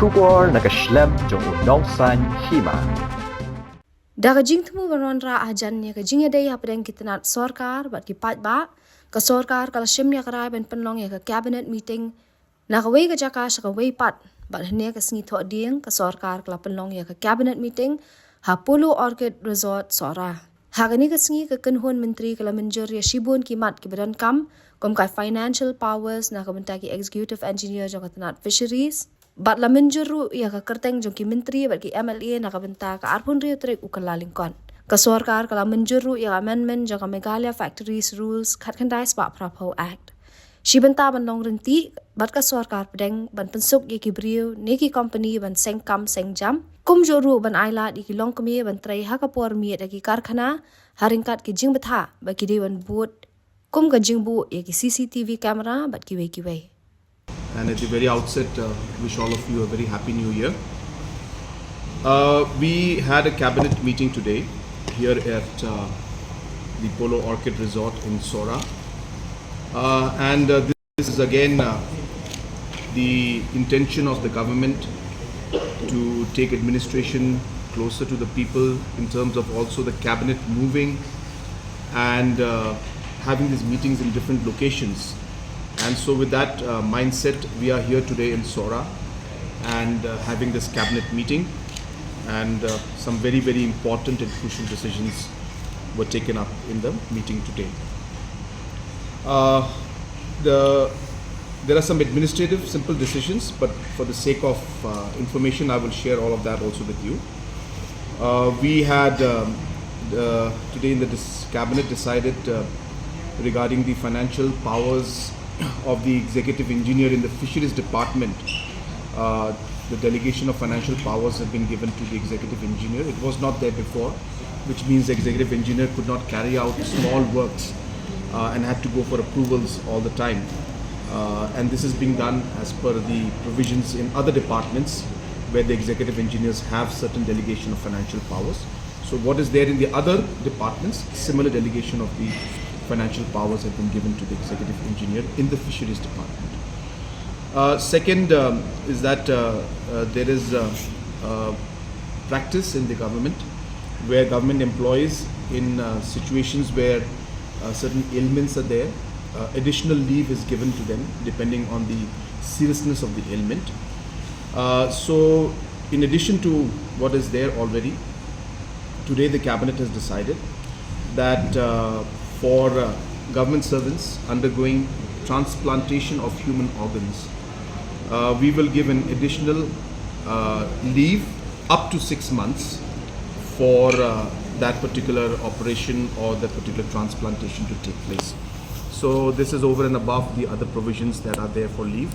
Sugar nakaslem jong unongsan Hima. Daga jingtmu banwanra Ïajan ya ka Jingïadei Hapdeng ki Tnat Sorkar bat ki Paidbah ka Sorkar kala shimya karai ben Pynlong ya ka cabinet meeting na ka wei ka jaka sa ka wei pat bat hne ka sngi tho dieng ka Sorkar kala Pynlong ya ka cabinet meeting Polo Orchid Resort Sohra. Hagani ka sngi ka kanhun menteri kala menjur ya shibun ki mat ki badan kam kom kai financial powers na ka benta ki executive engineer jong ka Tnat Fisheries. Bat la menjuru ya ka kerteng jong ki menteri bat ki MLA na ka benta ka arpun rio trek ukalalingkon. Ka Sorkar kala menjuru ya amendment jong ka Meghalaya Fisheries Rules khatkhandai spa Prapo Act. Shibenta ban long renti bat ka Sorkar pedeng ban pensuk ye ki brio neki company ban seng kam seng jam kum joru ban aila di ki long kami ban trai ha ka por mi ki karkhana haringkat ki jing betha ba ki dewan boot kum ka jingbu ye ki CCTV camera bat ki wei. And at the very outset, wish all of you a very happy new year. We had a cabinet meeting today here at the Polo Orchid Resort in Sohra. And this is again the intention of the government to take administration closer to the people in terms of also the cabinet moving and having these meetings in different locations. And so with that mindset, we are here today in Sohra and having this cabinet meeting, and some very, very important and crucial decisions were taken up in the meeting today. There are some administrative simple decisions, but for the sake of information, I will share all of that also with you. We had today in the cabinet decided regarding the financial powers of the executive engineer in the Fisheries department. The delegation of financial powers have been given to the executive engineer. It was not there before, which means the executive engineer could not carry out small works and had to go for approvals all the time. And this is being done as per the provisions in other departments where the executive engineers have certain delegation of financial powers. So what is there in the other departments, similar delegation of the financial powers have been given to the executive engineer in the Fisheries department. Second is that there is practice in the government where government employees in situations where certain ailments are there, additional leave is given to them depending on the seriousness of the ailment. So in addition to what is there already, today the cabinet has decided that for government servants undergoing transplantation of human organs, we will give an additional leave up to 6 months for that particular operation or that particular transplantation to take place. So this is over and above the other provisions that are there for leave.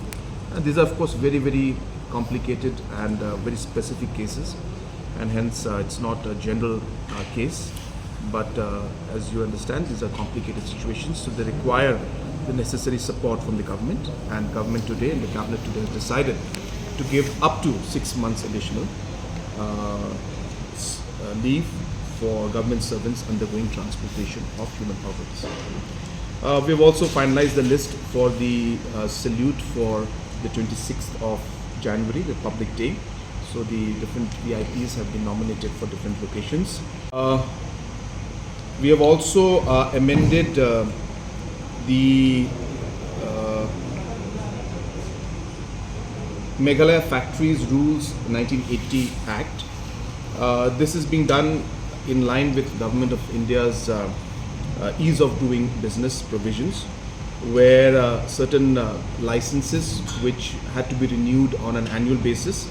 And these are of course very, very complicated and very specific cases, and hence it's not a general case. But as you understand, these are complicated situations, so they require the necessary support from the government. And government today and the cabinet today has decided to give up to 6 months additional leave for government servants undergoing transplantation of human organs. We have also finalized the list for the salute for the 26th of January, Republic Day. So the different VIPs have been nominated for different locations. We have also amended the Meghalaya Fisheries Rules 1980 Act. This is being done in line with Government of India's ease of doing business provisions, where certain licenses which had to be renewed on an annual basis,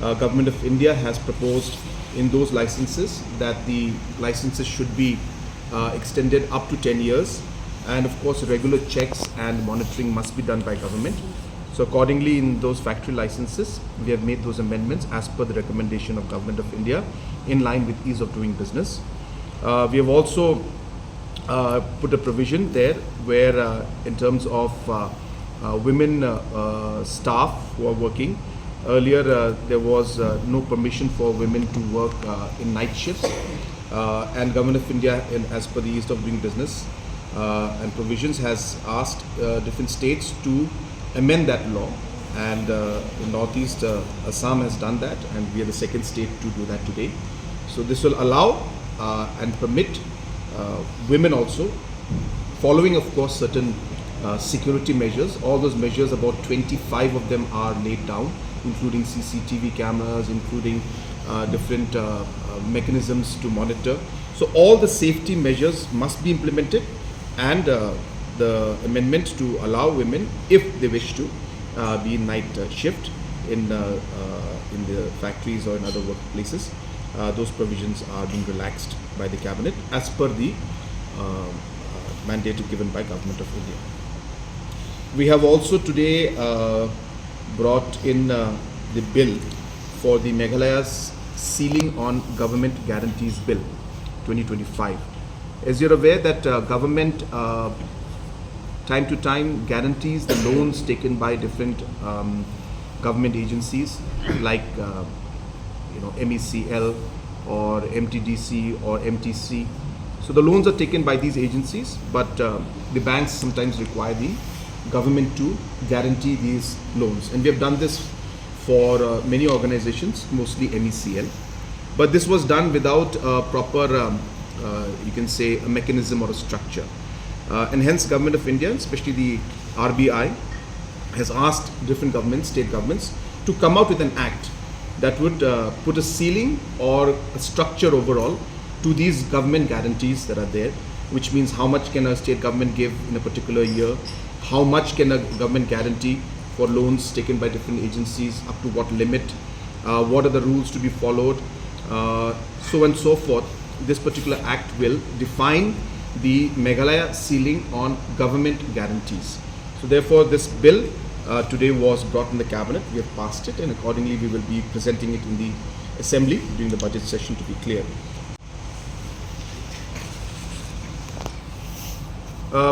Government of India has proposed in those licenses that the licenses should be extended up to 10 years, and of course regular checks and monitoring must be done by government. So accordingly, in those factory licenses, we have made those amendments as per the recommendation of Government of India in line with ease of doing business. We have also put a provision there where in terms of women staff who are working, earlier there was no permission for women to work in night shifts, and Government of India, as per the ease of doing business and provisions, has asked different states to amend that law and in Northeast Assam has done that, and we are the second state to do that today. So this will allow and permit women also, following of course certain security measures. All those measures, about 25 of them are laid down, including CCTV cameras, including different mechanisms to monitor. So all the safety measures must be implemented, and the amendment to allow women, if they wish to, be in night shift in the factories or in other workplaces. Those provisions are being relaxed by the cabinet as per the mandate given by Government of India. We have also today brought in the bill for the Meghalaya's Ceiling on Government Guarantees Bill 2025. As you're aware that government time to time guarantees the loans taken by different government agencies like MECL or MTDC or MTC. So the loans are taken by these agencies, but the banks sometimes require the government to guarantee these loans, and we have done this for many organizations, mostly MECL. But this was done without a proper, you can say, a mechanism or a structure. And hence Government of India, especially the RBI, has asked different governments, state governments, to come out with an act that would put a ceiling or a structure overall to these government guarantees that are there, which means how much can a state government give in a particular year, how much can a government guarantee for loans taken by different agencies, up to what limit, what are the rules to be followed, so on and so forth. This particular act will define the Meghalaya ceiling on government guarantees. So therefore this bill today was brought in the cabinet. We have passed it, and accordingly we will be presenting it in the assembly during the budget session to be clear.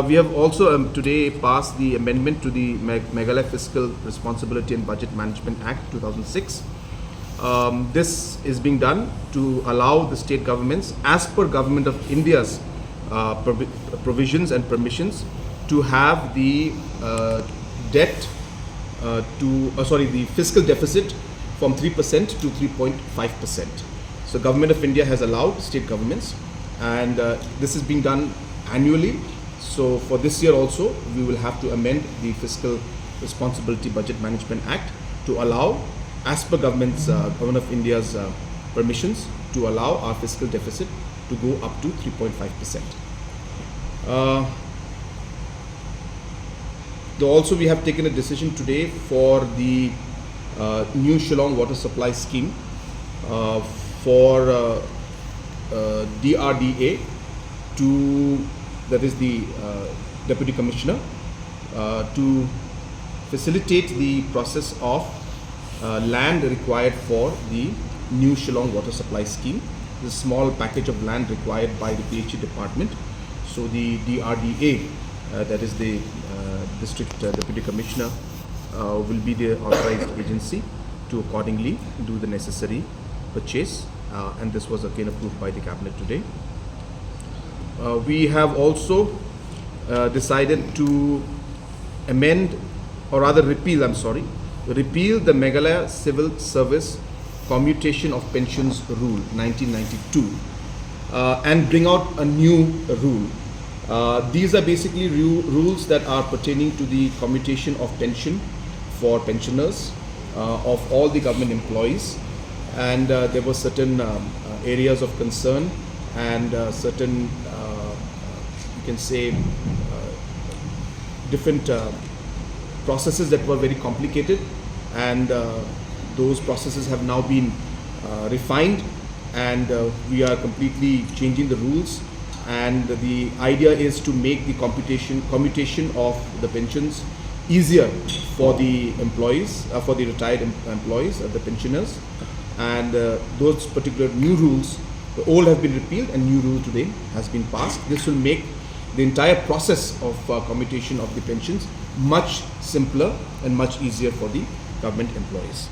We have also today passed the amendment to the Meghalaya Fiscal Responsibility and Budget Management Act 2006. This is being done to allow the state governments, as per Government of India's provisions and permissions, to have the the fiscal deficit from 3% to 3.5%. So Government of India has allowed state governments, and this is being done annually. So for this year also, we will have to amend the Fiscal Responsibility Budget Management Act to allow, as per Government of India's permissions, to allow our fiscal deficit to go up to 3.5%. Also, we have taken a decision today for the new Shillong water supply scheme for DRDA that is the Deputy Commissioner, to facilitate the process of land required for the new Shillong water supply scheme. The small package of land required by the PHE department. So the DRDA, that is the District Deputy Commissioner, will be the authorized agency to accordingly do the necessary purchase, and this was again approved by the cabinet today. We have also decided to amend, or rather repeal the Meghalaya Civil Service Commutation of Pensions Rule 1992 and bring out a new rule. These are basically rules that are pertaining to the commutation of pension for pensioners of all the government employees, and there were certain areas of concern and certain you can say different processes that were very complicated, and those processes have now been refined, and we are completely changing the rules, and the idea is to make the commutation of the pensions easier for the employees, for the retired employees, the pensioners, and those particular new rules, the old have been repealed and new rule today has been passed. This will make the entire process of commutation of the pensions much simpler and much easier for the government employees.